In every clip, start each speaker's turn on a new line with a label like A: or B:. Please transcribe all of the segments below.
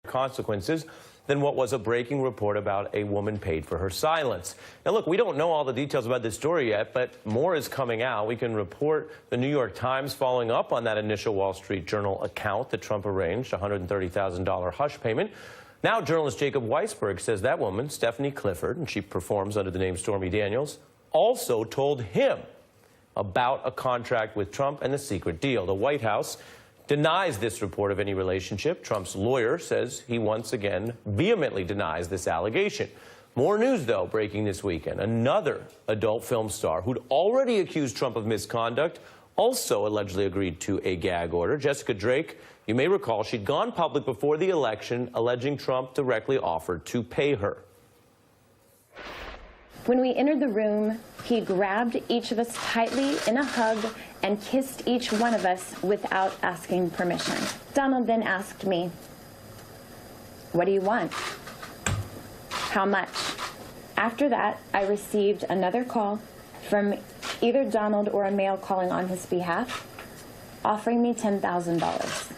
A: consequences than what was a breaking report about a woman paid for her silence. Now, look, we don't know all the details about this story yet, but more is coming out. We can report the New York Times following up on that initial Wall Street Journal account that Trump arranged, a $130,000 hush payment. Now, journalist Jacob Weisberg says that woman, Stephanie Clifford, and she performs under the name Stormy Daniels, also told him about a contract with Trump and the secret deal. The White House denies this report of any relationship. Trump's lawyer says he once again vehemently denies this allegation. More news, though, breaking this weekend. Another adult film star who'd already accused Trump of misconduct also allegedly agreed to a gag order. Jessica Drake, you may recall, she'd gone public before the election alleging Trump directly offered to pay her.
B: When we entered the room, he grabbed each of us tightly in a hug and kissed each one of us without asking permission. Donald then asked me, "What do you want? How much?" After that, I received another call from either Donald or a male calling on his behalf, offering me $10,000.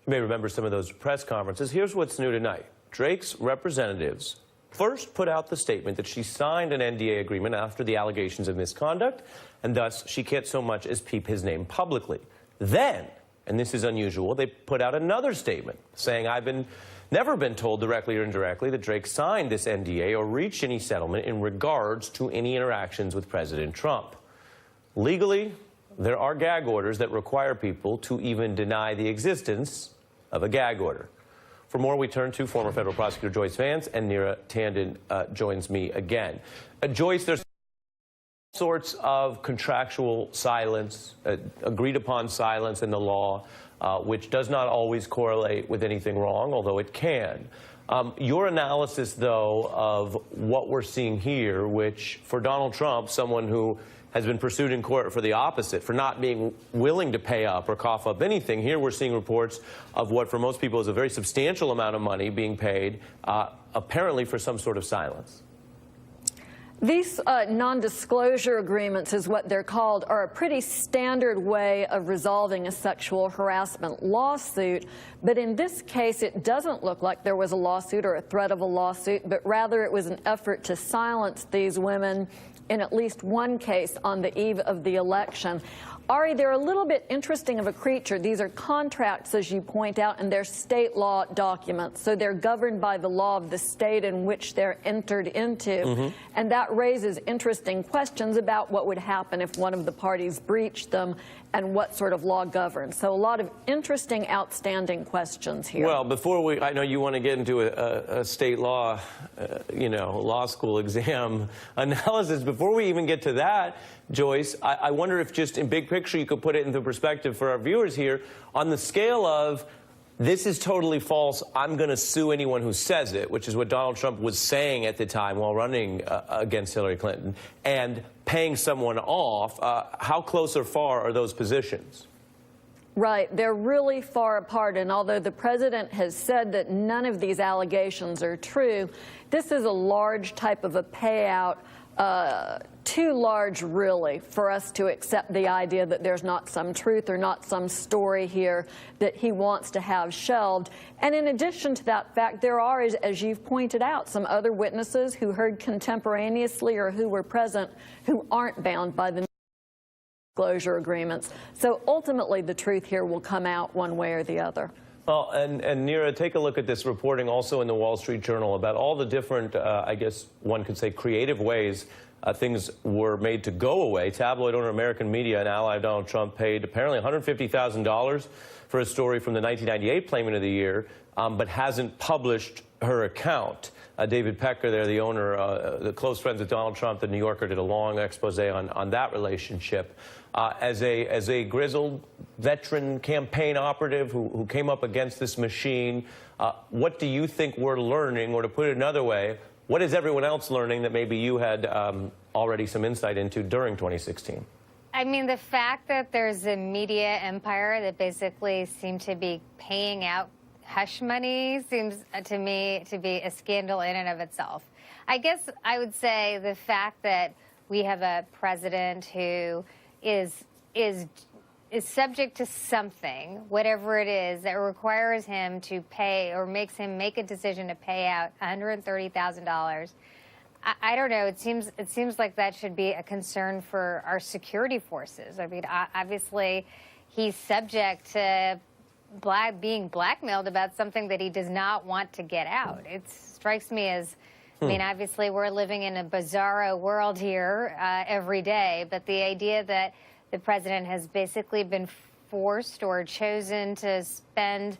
A: You may remember some of those press conferences. Here's what's new tonight. Drake's representatives first put out the statement that she signed an NDA agreement after the allegations of misconduct, and thus she can't so much as peep his name publicly. Then, and this is unusual, they put out another statement saying, "I've never been told directly or indirectly that Drake signed this NDA or reached any settlement in regards to any interactions with President Trump." Legally, there are gag orders that require people to even deny the existence of a gag order. For more, we turn to former federal prosecutor Joyce Vance, and Neera Tanden joins me again. Joyce, there's all sorts of contractual silence, agreed upon silence in the law, which does not always correlate with anything wrong, although it can. Your analysis, though, of what we're seeing here, which for Donald Trump, someone who has been pursued in court for the opposite, for not being willing to pay up or cough up anything. Here we're seeing reports of what for most people is a very substantial amount of money being paid, apparently for some sort of silence.
C: These non-disclosure agreements, is what they're called, are a pretty standard way of resolving a sexual harassment lawsuit. But in this case, it doesn't look like there was a lawsuit or a threat of a lawsuit, but rather it was an effort to silence these women in at least one case on the eve of the election. Ari, they're a little bit interesting of a creature. These are contracts, as you point out, and they're state law documents. So they're governed by the law of the state in which they're entered into. And that raises interesting questions about what would happen if one of the parties breached them and what sort of law governs. So a lot of interesting, outstanding questions here.
A: Well, before we, I know you want to get into a state law, law school exam analysis. Before we even get to that, Joyce, I wonder if just in big picture you could put it into perspective for our viewers here on the scale of this is totally false, I'm going to sue anyone who says it, which is what Donald Trump was saying at the time while running against Hillary Clinton, and paying someone off. How close or far are those positions?
C: Right. They're really far apart. And although the president has said that none of these allegations are true, this is a large type of a payout, too large, really, for us to accept the idea that there's not some truth or not some story here that he wants to have shelved. And in addition to that fact, there are, as you've pointed out, some other witnesses who heard contemporaneously or who were present who aren't bound by the disclosure agreements. So ultimately, the truth here will come out one way or the other.
A: Well, and Neera, take a look at this reporting also in the Wall Street Journal about all the different, I guess one could say, creative ways things were made to go away. Tabloid owner American Media, an ally of Donald Trump, paid apparently $150,000 for a story from the 1998 Playmate of the Year, but hasn't published her account. David Pecker there, the owner, the close friends with Donald Trump, the New Yorker, did a long expose on that relationship. As a grizzled veteran campaign operative who came up against this machine, what do you think we're learning, or to put it another way, what is everyone else learning that maybe you had already some insight into during 2016?
D: I mean, the fact that there's a media empire that basically seemed to be paying out hush money seems to me to be a scandal in and of itself. I guess I would say the fact that we have a president who is is subject to something, whatever it is, that requires him to pay or makes him make a decision to pay out $130,000. I don't know. It seems like that should be a concern for our security forces. I mean, obviously, he's subject to being blackmailed about something that he does not want to get out. It strikes me as, I mean, obviously, we're living in a bizarro world here every day, but the idea that the president has basically been forced or chosen to spend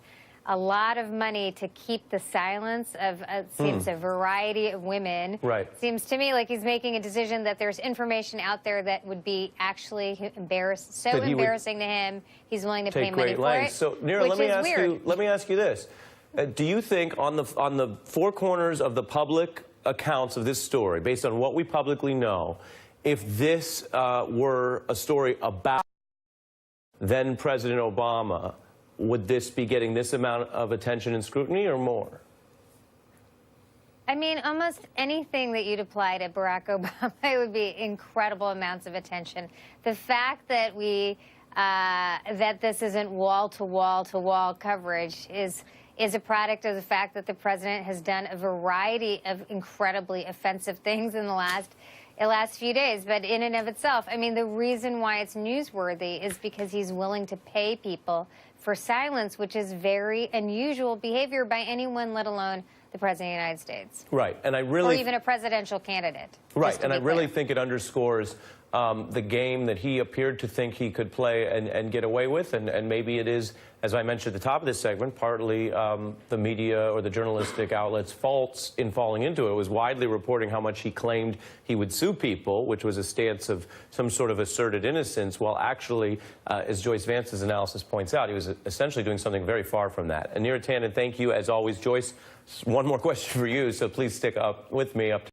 D: a lot of money to keep the silence of, seems a variety of women.
A: Right.
D: Seems to me like he's making a decision that there's information out there that would be actually embarrassing to him. He's willing to pay money for it.
A: So, Neera, let me ask you this. Do you think on the four corners of the public accounts of this story, based on what we publicly know, if this were a story about then President Obama, would this be getting this amount of attention and scrutiny or more?
D: I mean, almost anything that you'd apply to Barack Obama, it would be incredible amounts of attention. The fact that that this isn't wall-to-wall-to-wall coverage is a product of the fact that the president has done a variety of incredibly offensive things in the last few days. But in and of itself, I mean, the reason why it's newsworthy is because he's willing to pay people for silence, which is very unusual behavior by anyone, let alone the president of the United States.
A: Right, and
D: or even a presidential candidate.
A: Right, and I really think it underscores the game that he appeared to think he could play and get away with, and maybe it is, as I mentioned at the top of this segment, partly the media or the journalistic outlets' faults in falling into it. It was widely reporting how much he claimed he would sue people, which was a stance of some sort of asserted innocence, while actually, as Joyce Vance's analysis points out, he was essentially doing something very far from that. And Neera Tanden, thank you as always. Joyce, one more question for you, so please stick up with me up to